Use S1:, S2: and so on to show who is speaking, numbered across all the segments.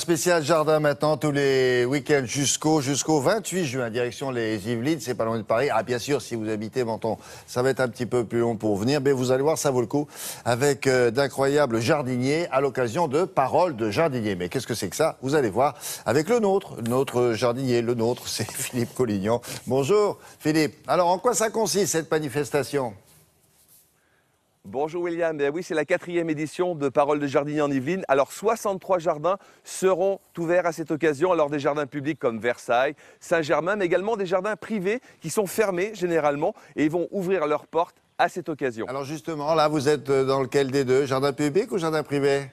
S1: spécial jardin maintenant, tous les week-ends jusqu'au 28 juin, direction les Yvelines, c'est pas loin de Paris. Ah, bien sûr, si vous habitez Menton, ça va être un petit peu plus long pour venir, mais vous allez voir, ça vaut le coup, avec d'incroyables jardiniers à l'occasion de Paroles de jardinier. Mais qu'est-ce que c'est que ça? Vous allez voir avec notre jardinier, le nôtre, c'est Philippe Collignon. Bonjour Philippe. Alors, en quoi ça consiste cette manifestation?
S2: Bonjour William, oui c'est la 4e édition de Paroles de jardinier en Yvelines. Alors 63 jardins seront ouverts à cette occasion, alors des jardins publics comme Versailles, Saint-Germain, mais également des jardins privés qui sont fermés généralement et ils vont ouvrir leurs portes à cette occasion.
S1: Alors justement, là vous êtes dans lequel des deux? Jardin public ou jardin privé?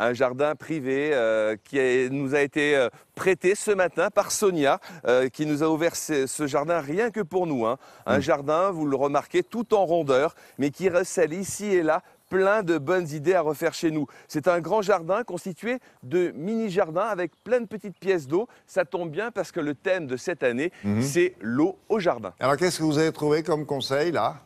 S2: Un jardin privé nous a été prêté ce matin par Sonia, qui nous a ouvert ce jardin rien que pour nous. Un jardin, vous le remarquez, tout en rondeur, mais qui recèle ici et là plein de bonnes idées à refaire chez nous. C'est un grand jardin constitué de mini-jardins avec plein de petites pièces d'eau. Ça tombe bien parce que le thème de cette année, c'est l'eau au jardin.
S1: Alors qu'est-ce que vous avez trouvé comme conseil là?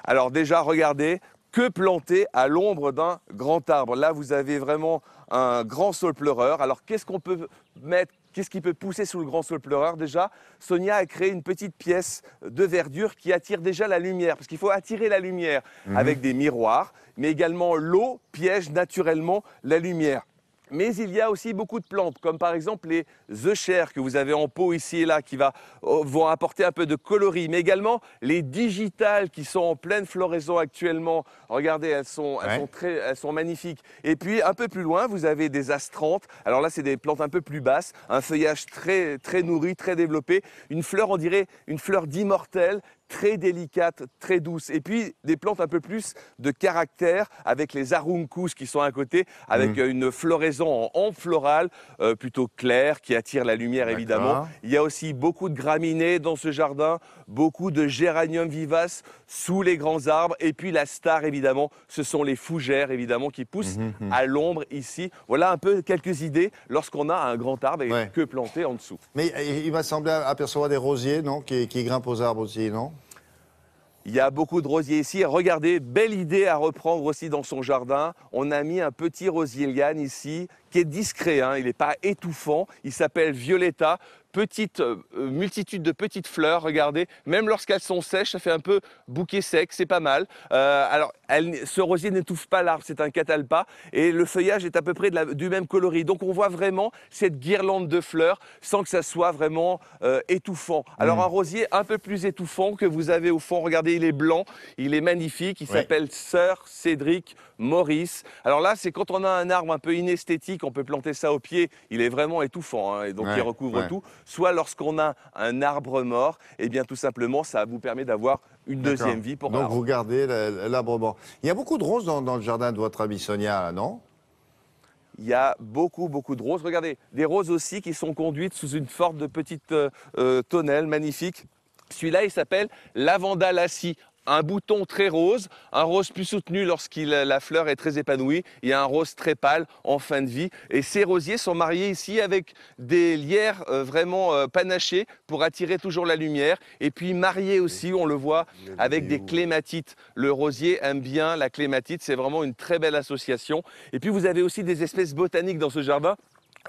S2: Alors déjà, regardez, que planter à l'ombre d'un grand arbre? Là, vous avez vraiment un grand saule pleureur. Alors, qu'est-ce qu'on peut mettre? Qu'est-ce qui peut pousser sous le grand saule pleureur? Déjà, Sonia a créé une petite pièce de verdure qui attire déjà la lumière, parce qu'il faut attirer la lumière avec des miroirs, mais également l'eau piège naturellement la lumière. Mais il y a aussi beaucoup de plantes, comme par exemple les euchères que vous avez en pot ici et là, qui vont apporter un peu de coloris, mais également les digitales qui sont en pleine floraison actuellement. Regardez, elles sont magnifiques. Et puis un peu plus loin, vous avez des astrantes. Alors là, c'est des plantes un peu plus basses, un feuillage très, très nourri, très développé, une fleur, on dirait une fleur d'immortel, très délicate, très douce. Et puis des plantes un peu plus de caractère avec les aruncus qui sont à côté, avec une floraison en hampe florale plutôt claire qui attire la lumière évidemment. Il y a aussi beaucoup de graminées dans ce jardin, beaucoup de géraniums vivaces sous les grands arbres. Et puis la star évidemment, ce sont les fougères évidemment qui poussent à l'ombre ici. Voilà un peu quelques idées lorsqu'on a un grand arbre et que planter en dessous.
S1: Mais il m'a semblé apercevoir des rosiers, non, qui grimpent aux arbres aussi, non?
S2: Il y a beaucoup de rosiers ici. Regardez, belle idée à reprendre aussi dans son jardin. On a mis un petit rosier liane ici, qui est discret, il n'est pas étouffant. Il s'appelle Violetta. Petite multitude de petites fleurs, regardez. Même lorsqu'elles sont sèches, ça fait un peu bouquet sec, c'est pas mal. Alors, ce rosier n'étouffe pas l'arbre, c'est un catalpa. Et le feuillage est à peu près du même coloris. Donc, on voit vraiment cette guirlande de fleurs sans que ça soit vraiment étouffant. Alors, un rosier un peu plus étouffant que vous avez au fond. Regardez, il est blanc, il est magnifique. Il s'appelle Sir Cédric Maurice. Alors là, c'est quand on a un arbre un peu inesthétique, on peut planter ça au pied. Il est vraiment étouffant, et donc il recouvre tout. Soit lorsqu'on a un arbre mort, eh bien tout simplement, ça vous permet d'avoir une deuxième vie pour l'arbre.
S1: Donc vous gardez l'arbre mort. Il y a beaucoup de roses dans le jardin de votre amie Sonia, non?
S2: Il y a beaucoup de roses. Regardez, des roses aussi qui sont conduites sous une forme de petite tonnelle magnifique. Celui-là, il s'appelle Lavanda lassi. Un bouton très rose, un rose plus soutenu la fleur est très épanouie, et un rose très pâle en fin de vie. Et ces rosiers sont mariés ici avec des lierres vraiment panachées pour attirer toujours la lumière. Et puis mariés aussi, on le voit, avec des clématites. Le rosier aime bien la clématite, c'est vraiment une très belle association. Et puis vous avez aussi des espèces botaniques dans ce jardin.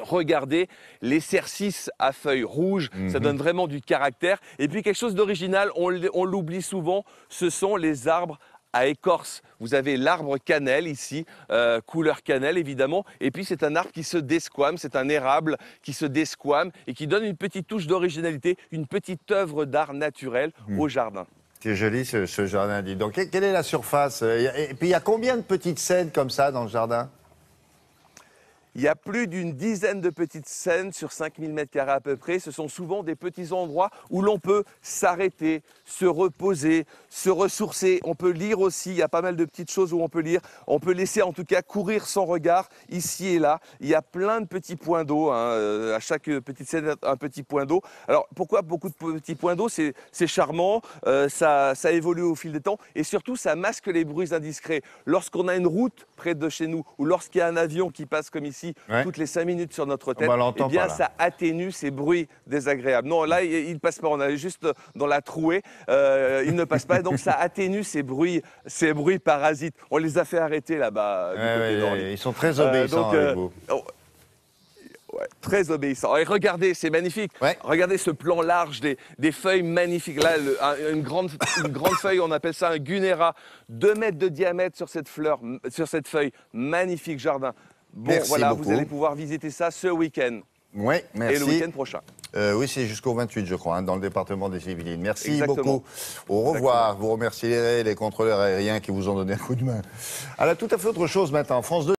S2: Regardez les cercis à feuilles rouges, ça donne vraiment du caractère. Et puis quelque chose d'original, on l'oublie souvent, ce sont les arbres à écorce. Vous avez l'arbre cannelle ici, couleur cannelle évidemment. Et puis c'est un arbre qui se desquame, c'est un érable qui se desquame et qui donne une petite touche d'originalité, une petite œuvre d'art naturel au jardin.
S1: C'est joli ce jardin, dis donc. Quelle est la surface? Et puis il y a combien de petites scènes comme ça dans le jardin?
S2: Il y a plus d'une dizaine de petites scènes sur 5000 m² à peu près. Ce sont souvent des petits endroits où l'on peut s'arrêter, se reposer, se ressourcer. On peut lire aussi, il y a pas mal de petites choses où on peut lire. On peut laisser en tout cas courir son regard ici et là. Il y a plein de petits points d'eau, à chaque petite scène un petit point d'eau. Alors pourquoi beaucoup de petits points d'eau? C'est charmant, ça évolue au fil des temps et surtout ça masque les bruits indiscrets. Lorsqu'on a une route près de chez nous ou lorsqu'il y a un avion qui passe comme ici, ici
S1: Ouais.
S2: toutes les 5 minutes sur notre tête,
S1: bah, on l'entend
S2: eh bien
S1: pas, là.
S2: ça atténue ces bruits désagréables. Non, là, il ne passe pas, on est juste dans la trouée, il ne passe pas, donc ça atténue ces bruits parasites. On les a fait arrêter là-bas du côté d'Orly.
S1: Ils sont très obéissants avec vous.
S2: Ouais, très obéissant. Et regardez, c'est magnifique.
S1: Ouais.
S2: Regardez ce plan large des feuilles magnifiques. Là, une grande feuille, on appelle ça un gunera. 2 mètres de diamètre sur cette feuille. Magnifique jardin. Bon,
S1: Merci
S2: voilà,
S1: beaucoup.
S2: vous allez pouvoir visiter ça ce week-end.
S1: Oui, merci.
S2: Et le week-end prochain.
S1: Oui, c'est jusqu'au 28, je crois, hein, dans le département des Yvelines. Merci
S2: Exactement.
S1: beaucoup. Au revoir. Vous remercierez les contrôleurs aériens qui vous ont donné un coup de main. Alors, tout à fait autre chose maintenant. France 2.